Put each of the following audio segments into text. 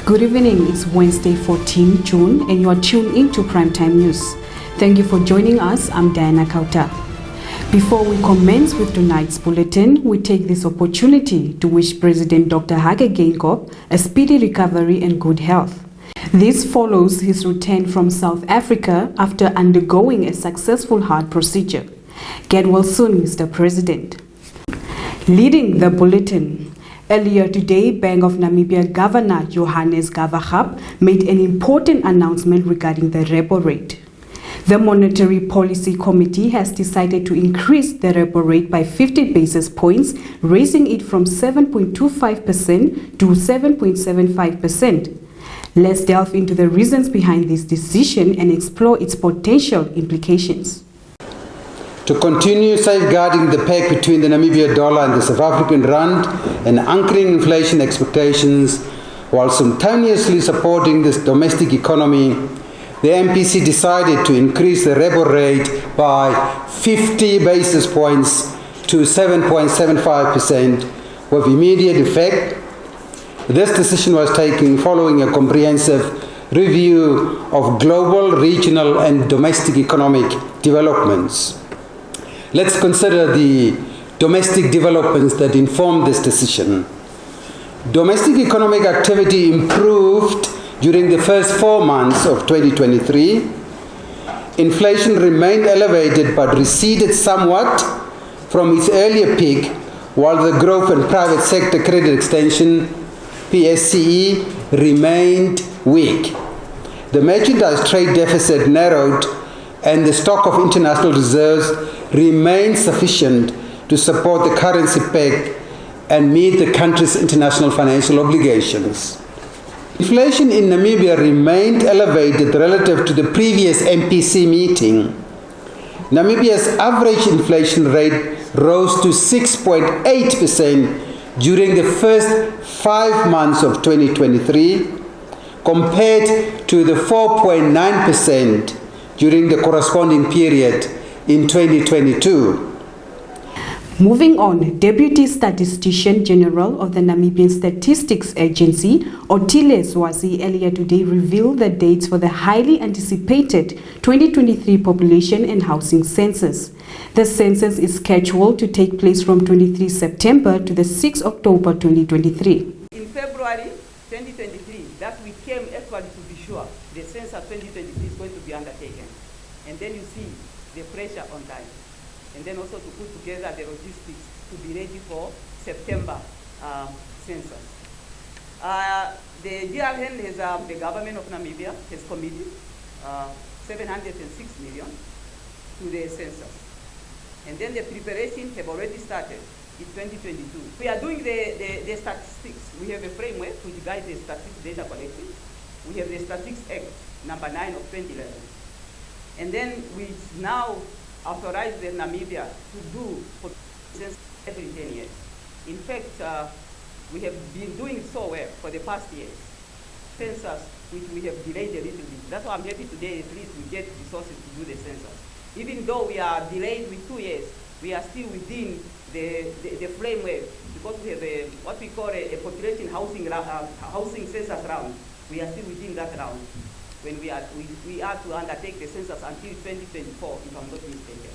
Good evening, it's Wednesday 14 June and you are tuned into Primetime News. Thank you for joining us, I'm Diana Kauta. Before we commence with tonight's bulletin, we take this opportunity to wish President Dr. Hage Geingob a speedy recovery and good health. This follows his return from South Africa after undergoing a successful heart procedure. Get well soon, Mr. President. Leading the bulletin. Earlier today, Bank of Namibia Governor Johannes Gavagab made an important announcement regarding the repo rate. The Monetary Policy Committee has decided to increase the repo rate by 50 basis points, raising it from 7.25% to 7.75%. Let's delve into the reasons behind this decision and explore its potential implications. To continue safeguarding the peg between the Namibia dollar and the South African rand and anchoring inflation expectations while simultaneously supporting this domestic economy, the MPC decided to increase the repo rate by 50 basis points to 7.75% with immediate effect. This decision was taken following a comprehensive review of global, regional and domestic economic developments. Let's consider the domestic developments that informed this decision. Domestic economic activity improved during the first 4 months of 2023. Inflation remained elevated but receded somewhat from its earlier peak, while the growth in private sector credit extension, PSCE, remained weak. The merchandise trade deficit narrowed and the stock of international reserves remained sufficient to support the currency peg and meet the country's international financial obligations. Inflation in Namibia remained elevated relative to the previous MPC meeting. Namibia's average inflation rate rose to 6.8% during the first 5 months of 2023, compared to the 4.9% during the corresponding period in 2022. Moving on, Deputy Statistician General of the Namibian Statistics Agency, Otile Swazi, earlier today revealed the dates for the highly anticipated 2023 population and housing census. The census is scheduled to take place from 23 September to the 6th October 2023. In February 2023, that we came actually to be sure the census 2023 is going to be undertaken. And then you see the pressure on time. And then also to put together the logistics to be ready for September census. The GRN has, the government of Namibia has committed 706 million to the census. And then the preparation have already started in 2022. We are doing the statistics. We have a framework which guides the statistics data collection. We have the Statistics Act number 9 of 2011. And then we now authorize the Namibia to do census every 10 years. In fact, we have been doing so well for the past years. Census, which we have delayed a little bit. That's why I'm happy today, at least we get resources to do the census. Even though we are delayed with 2 years, we are still within the framework because we have what we call a population housing census round. We are still within that round when we are to undertake the census until 2024, if I'm not mistaken.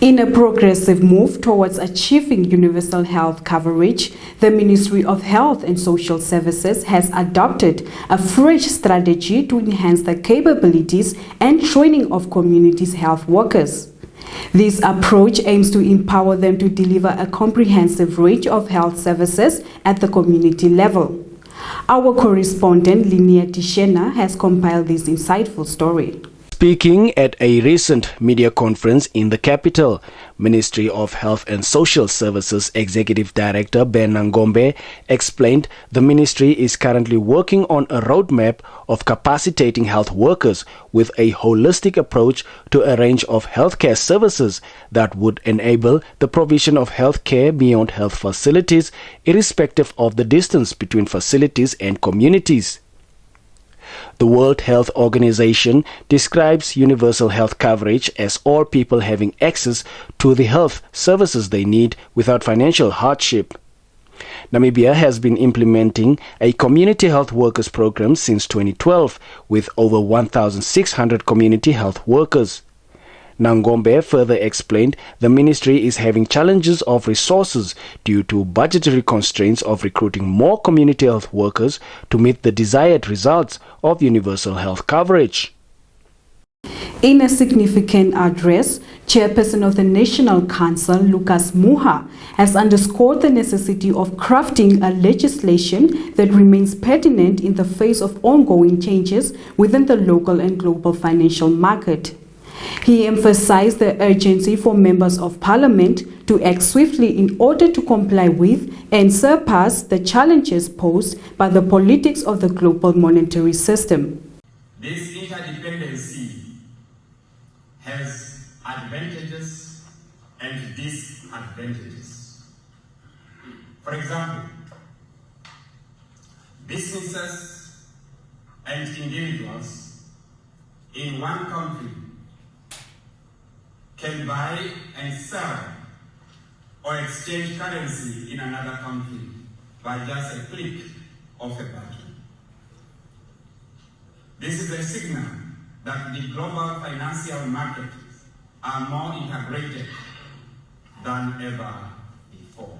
In a progressive move towards achieving universal health coverage, the Ministry of Health and Social Services has adopted a fresh strategy to enhance the capabilities and training of communities' health workers. This approach aims to empower them to deliver a comprehensive range of health services at the community level. Our correspondent Linnea Tishena has compiled this insightful story. Speaking at a recent media conference in the capital, Ministry of Health and Social Services Executive Director Ben Nangombe explained the ministry is currently working on a roadmap of capacitating health workers with a holistic approach to a range of healthcare services that would enable the provision of healthcare beyond health facilities, irrespective of the distance between facilities and communities. The World Health Organization describes universal health coverage as all people having access to the health services they need without financial hardship. Namibia has been implementing a community health workers program since 2012 with over 1,600 community health workers. Nangombe further explained the ministry is having challenges of resources due to budgetary constraints of recruiting more community health workers to meet the desired results of universal health coverage. In a significant address, Chairperson of the National Council, Lucas Muha, has underscored the necessity of crafting a legislation that remains pertinent in the face of ongoing changes within the local and global financial market. He emphasized the urgency for members of parliament to act swiftly in order to comply with and surpass the challenges posed by the politics of the global monetary system. This interdependency has advantages and disadvantages. For example, businesses and individuals in one country can buy and sell or exchange currency in another country by just a click of a button. This is a signal that the global financial markets are more integrated than ever before.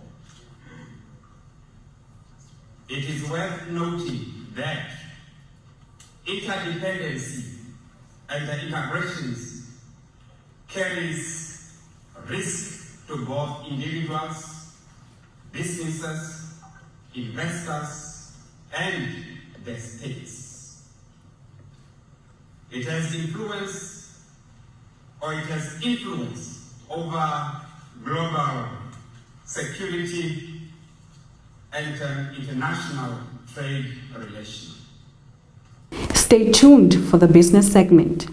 It is worth noting that interdependency and the integrations carries risk to both individuals, businesses, investors, and the states. It has influence over global security and international trade relations. Stay tuned for the business segment.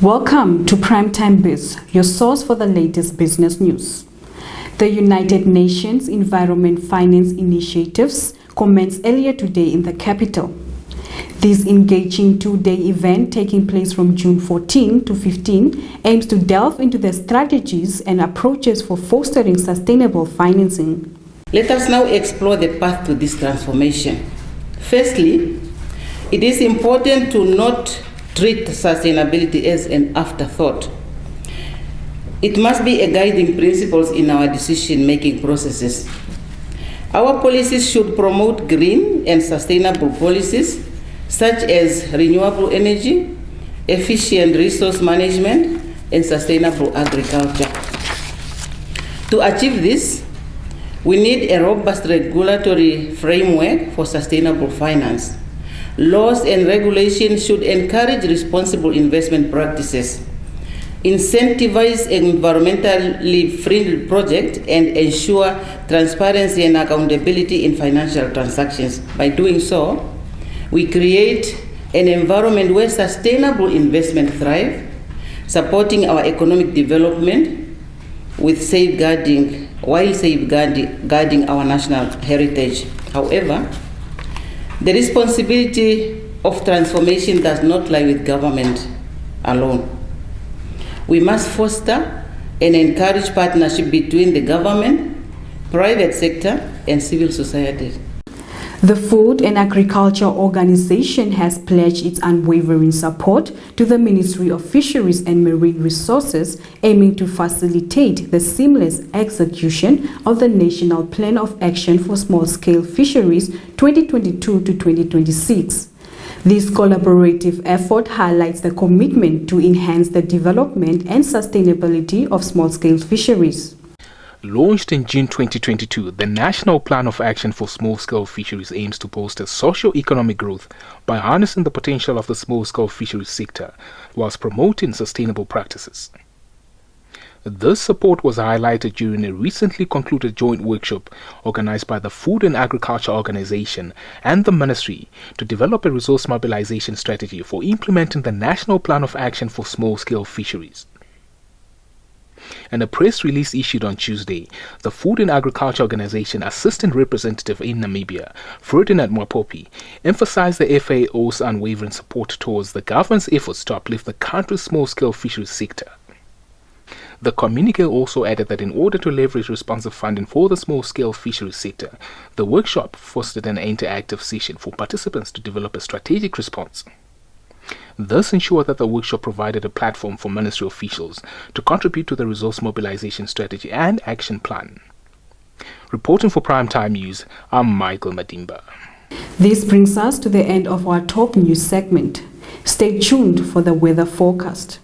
Welcome to Primetime Biz, your source for the latest business news. The United Nations Environment Finance Initiatives commenced earlier today in the capital. This engaging two-day event taking place from June 14 to 15 aims to delve into the strategies and approaches for fostering sustainable financing. Let us now explore the path to this transformation. Firstly, it is important to not treat sustainability as an afterthought. It must be a guiding principle in our decision-making processes. Our policies should promote green and sustainable policies such as renewable energy, efficient resource management, and sustainable agriculture. To achieve this, we need a robust regulatory framework for sustainable finance. Laws and regulations should encourage responsible investment practices, incentivize environmentally friendly projects, and ensure transparency and accountability in financial transactions. By doing so, we create an environment where sustainable investment thrive, supporting our economic development while safeguarding our national heritage. However, The responsibility of transformation does not lie with government alone. We must foster and encourage partnership between the government, private sector, and civil society. The Food and Agriculture Organization has pledged its unwavering support to the Ministry of Fisheries and Marine Resources, aiming to facilitate the seamless execution of the National Plan of Action for Small-Scale Fisheries 2022 to 2026. This collaborative effort highlights the commitment to enhance the development and sustainability of small-scale fisheries. Launched in June 2022, the National Plan of Action for Small-Scale Fisheries aims to bolster socio-economic growth by harnessing the potential of the small-scale fisheries sector whilst promoting sustainable practices. This support was highlighted during a recently concluded joint workshop organized by the Food and Agriculture Organization and the Ministry to develop a resource mobilization strategy for implementing the National Plan of Action for Small-Scale Fisheries. In a press release issued on Tuesday, the Food and Agriculture Organization Assistant Representative in Namibia, Ferdinand Mwapopi, emphasized the FAO's unwavering support towards the government's efforts to uplift the country's small-scale fisheries sector. The communique also added that in order to leverage responsive funding for the small-scale fisheries sector, the workshop fostered an interactive session for participants to develop a strategic response. This ensured that the workshop provided a platform for ministry officials to contribute to the resource mobilization strategy and action plan. Reporting for Primetime News, I'm Michael Madimba. This brings us to the end of our top news segment. Stay tuned for the weather forecast.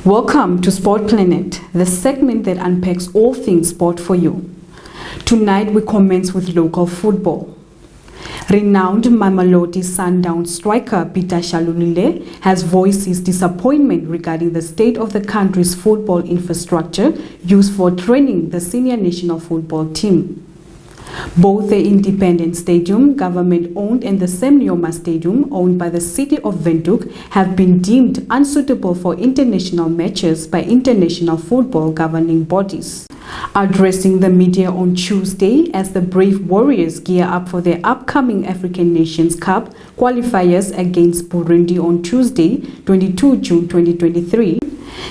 Welcome to Sport Planet, the segment that unpacks all things sport for you. Tonight we commence with local football. Renowned Mamelodi Sundowns striker Peter Shalulile has voiced his disappointment regarding the state of the country's football infrastructure used for training the senior national football team. Both the Independent Stadium, government-owned, and the Semnioma Stadium, owned by the city of Windhoek, have been deemed unsuitable for international matches by international football governing bodies. Addressing the media on Tuesday as the Brave Warriors gear up for their upcoming African Nations Cup qualifiers against Burundi on Tuesday, 22 June 2023,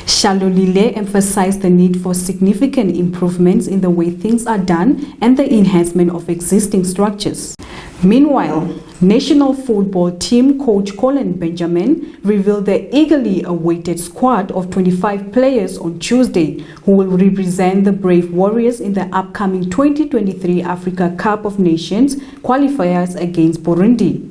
Shalulile emphasized the need for significant improvements in the way things are done and the enhancement of existing structures. Meanwhile, national football team coach Colin Benjamin revealed the eagerly awaited squad of 25 players on Tuesday who will represent the Brave Warriors in the upcoming 2023 Africa Cup of Nations qualifiers against Burundi.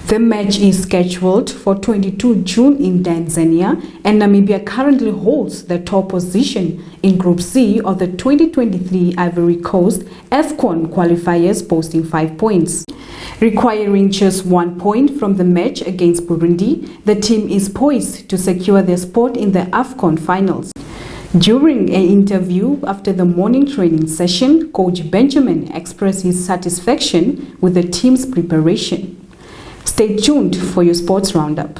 The match is scheduled for 22 June in Tanzania, and Namibia currently holds the top position in Group C of the 2023 Ivory Coast AFCON qualifiers, boasting 5 points. Requiring just 1 point from the match against Burundi, the team is poised to secure their spot in the AFCON finals. During an interview after the morning training session, Coach Benjamin expressed his satisfaction with the team's preparation. Stay tuned for your sports roundup.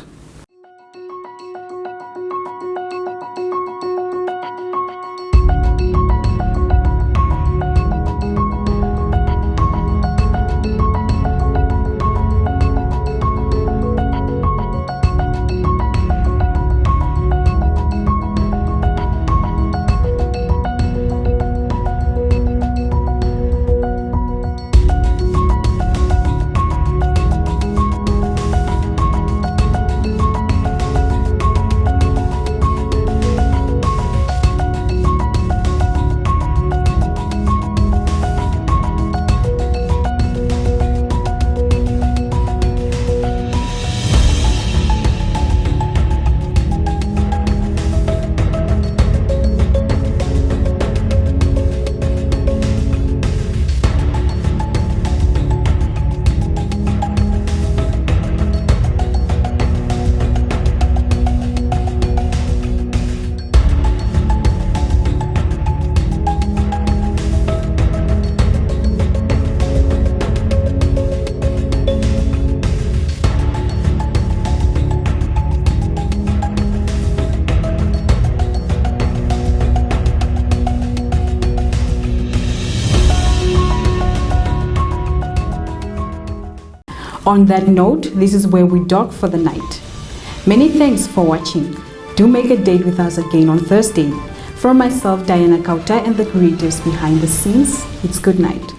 On that note, this is where we dock for the night. Many thanks for watching. Do make a date with us again on Thursday. From myself, Diana Kauta, and the creatives behind the scenes, it's good night.